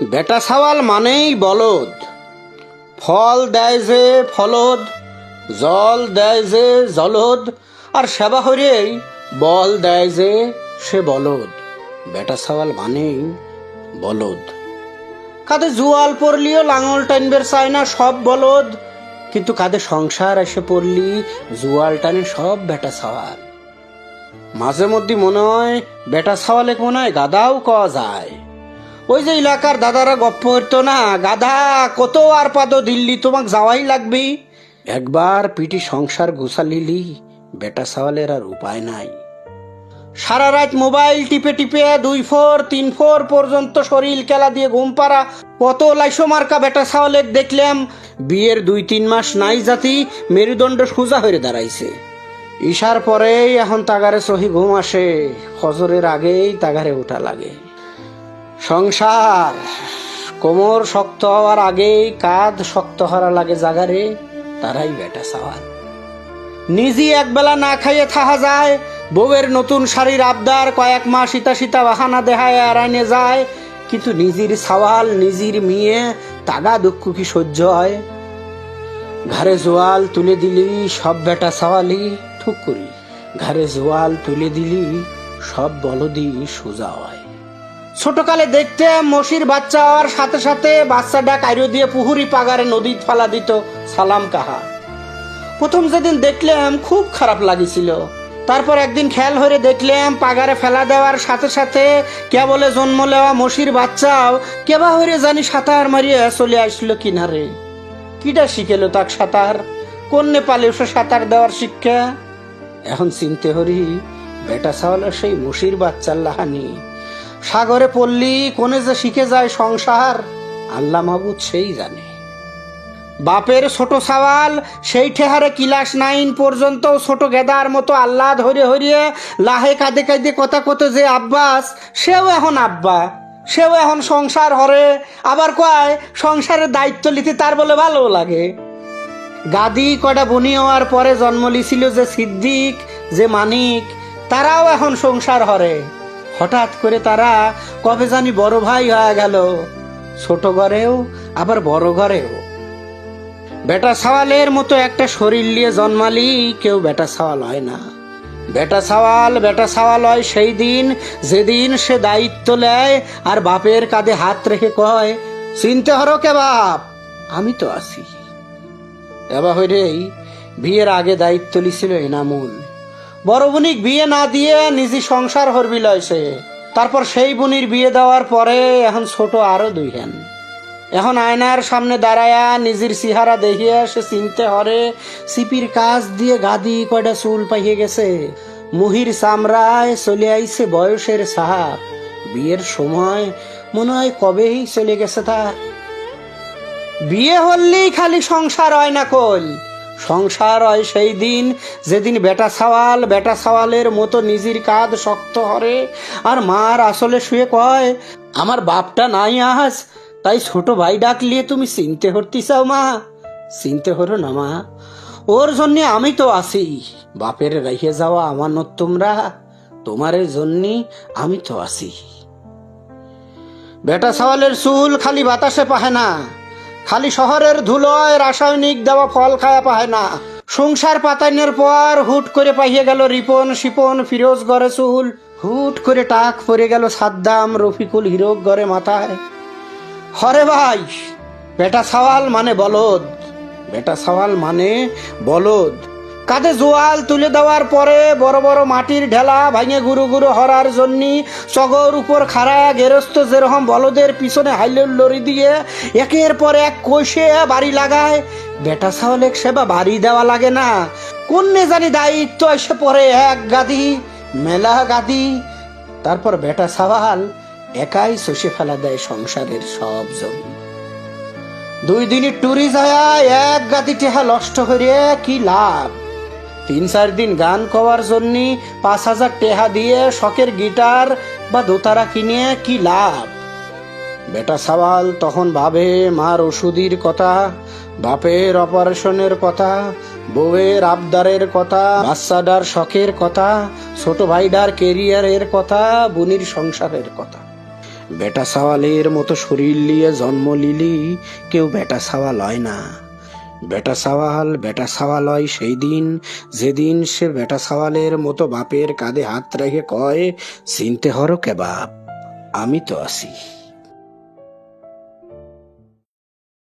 বেটা ছাওয়াল মানেই বলদ। ফল দেয় যে ফলদ, জল দেয় যে জলদ, আর সেবা হরেই বল দেয় যে সে বলদ। বেটা ছাওয়াল মানেই বলদ। কাঁধে জুয়াল পড়লিও লাঙল টানবের চায় না সব বলদ, কিন্তু কাঁধে সংসার এসে পড়লি জুয়াল টানে সব বেটা ছাওয়াল। মাঝে মধ্যে মনে হয় বেটা ছাওয়ালে মনে হয় গাদাও কওয়া যায়। ওই যে এলাকার দাদারা গপ্প হইতো না, গাধা কত আর পাদো দিল্লি তোমাক যাওয়াই লাগবি। একবার পিটি সংসার গুছালিলি বেটা ছাওয়ালের আর উপায় নাই। সারা রাত মোবাইল টিপে টিপে 2 3 পর্যন্ত শরীর খেলা দিয়ে ঘুম পাড়া কত লাইসো মার্কা বেটা ছাওয়ালের দেখলাম বিয়ের 2-3 মাস নাই জাতি মেরুদণ্ড সোজা হয়ে দাঁড়াইছে। ঈশার পরেই এখন তাগারে সহি ঘুম আসে, ফজরের আগেই তাগারে ওঠা লাগে। সংসার কোমর শক্ত হওয়ার আগেই কাঁধ শক্ত হওয়া লাগে জাগারে, তারাই বেটা ছাওয়াল। নিজে একবেলা না খাইয়ে থাকা যায়, বউয়ের নতুন শাড়ির আবদার কয়েক মাস সীতা সীতা বাহানা দেহায় এড়াইনে যায়, কিন্তু নিজের ছাওয়াল নিজের মেয়ে তাগা দুঃখ কি সহ্য হয়? ঘরে জোয়াল তুলে দিলি সব বেটা ছাওয়ালি ঠুক করি, ঘরে জোয়াল তুলে দিলি সব বলদি সোজা হয়। ছোটকালে দেখতে মশির বাচ্চা হওয়ার সাথে সাথে বাচ্চাটা কাইরো দিয়ে পুহুরি পাগারে নদী ফালা দিত সালাম কাহা। প্রথম যেদিন দেখলাম খুব খারাপ লাগিছিল, তারপর একদিন খেয়াল হয়ে দেখলাম পাগারে ফেলা দেওয়ার সাথে সাথে কেবলে জন্ম নেওয়া মশির বাচ্চাও কেবা হয়ে জানি সাঁতার মারিয়ে চলে আসলো কিনারে। কিটা শিখেলো তাক সাঁতার? কোন নেপালে সে সাঁতার দেওয়ার শিক্ষা? এখন চিনতে হরি বেটা ছাওয়ালের সেই মশির বাচ্চার লাহানি। সাগরে পড়লি কোনে যে শিখে যায় সংসার আল্লাহ মাহবুদ সেই জানে। বাপের ছোট ছাওয়াল সেই ঠেহারে ক্লাস 9 পর্যন্ত ছোট গেদার মতো আল্লাহ ধরে হরিয়ে লাহে কাঁদে কাঁদে কথা কত যে আব্বাস, সেও এখন আব্বা, সেও এখন সংসার হরে। আবার কয় সংসারের দায়িত্ব নিতে তার বলে ভালো লাগে। গাদি কটা বনি হওয়ার পরে জন্ম লিছিল যে সিদ্দিক যে মানিক, তারাও এখন সংসার হরে। হঠাৎ করে তারা কবে জানি বড় ভাই হয়ে গেল, ছোট ঘরেও আবার বড় ঘরেও। বেটা ছাওয়ালের মতো একটা শরীর নিয়ে জন্মালি কেউ বেটা ছাওয়াল হয় না। বেটা ছাওয়াল হয় সেই দিন যেদিন সে দায়িত্ব নেয় আর বাপের কাঁধে হাত রেখে কয় চিনতে হরো কে বাপ, আমি তো আছি। এবার হইরেই বিয়ের আগে দায়িত্ব লিছিল এনামুল। বড় বুনিক বিয়ে না দিয়ে নিজে সংসার হরবি লয়ছে। তারপর সেই বুনির বিয়ে দেওয়ার পরে এখন ছোট আরো 2 হেন। এখন আয়নার সামনে দাঁড়ায়া নিজের চেহারা দেখিয়ে সে চিনতে হরে সিপির কাজ দিয়ে গাদি কয়টা চুল পাইয়ে গেছে, মুহির চামড়ায় চলে আইছে বয়সের সাহাব। বিয়ের সময় মনে হয় কবেই চলে গেছে তার। বিয়ে হলেই খালি সংসার হয় না কল, সংসার হয় সেই দিন যেদিন বেটা ছাওয়ালের মতো নিজের কাঁধ শক্ত হরে আর মার আসলে শুয়ে কয় আমার বাপটা নাই আজ, তাই ছোট ভাই ডাকলিয়ে তুমি চিনতে হরতি চাও মা? চিনতে হরো না মা, ওর জন্য আমি তো আছি। বাপের রেখে যাওয়া আমানত তোমরা, তোমার জন্য আমি তো আছি। বেটা ছাওয়ালের চুল খালি বাতাসে পাহে না, খালি শহরের ধুলোয় রাসায়নিক দেওয়া ফল খায়া পাহে না। সংসার পাতাইনের পর হুট করে পাইয়ে গেল রিপন শিপন ফিরোজ গড়ে চুল, হুট করে টাক পরে গেল সাদ্দাম রফিকুল হিরোক গড়ে মাথায়। হরে ভাই, বেটা ছাওয়াল মানে বলদ, বেটা ছাওয়াল মানে বলদ। কাঁধে জোয়াল তুলে দেওয়ার পরে বড় বড় মাটির ঢেলা ভাঙে গুরু গুরু হরার জন্য চগর উপর খাড়ায়া গেরস্ত যেরকম বলদের পিছনে হাইলের লড়ি দিয়ে একের পর এক কষে বাড়ি লাগায়, বেটা ছাওয়ালেক সেবা বাড়ি দেওয়া লাগে না। কোন্নে জানি দায়িত্ব এসে পড়ে এক গাদি মেলা গাদি। তারপর বেটা ছাওয়াল একাই চষে ফেলা দেয় সংসারের সব জমি। 2 দিনের টুরি যায় এক গাদি টেহা নষ্ট করে কি লাভ? 3-4 দিন গান করার জন্য 5,000 টেহা দিয়ে শখের গিটার বা দোতারা কিনে কি লাভ? বেটা ছাওয়াল তখন ভাবে মার ওষুধের কথা, বাপের অপারেশনের কথা, বউয়ের আবদারের কথা, বাচ্চাটার শখের কথা, ছোট ভাইটার কেরিয়ারের কথা, বুনির সংসারের কথা। বেটা সাওয়ালের মতো শরীর নিয়ে জন্ম লিলি কেউ বেটা সাওয়াল হয় না। বেটা সাওয়াল হয় সেই দিন যেদিন সে বেটা সাওয়ালের মতো বাপের কাঁধে হাত রেখে কয়, চিনতে হরো কে বাপ, আমি তো আছি।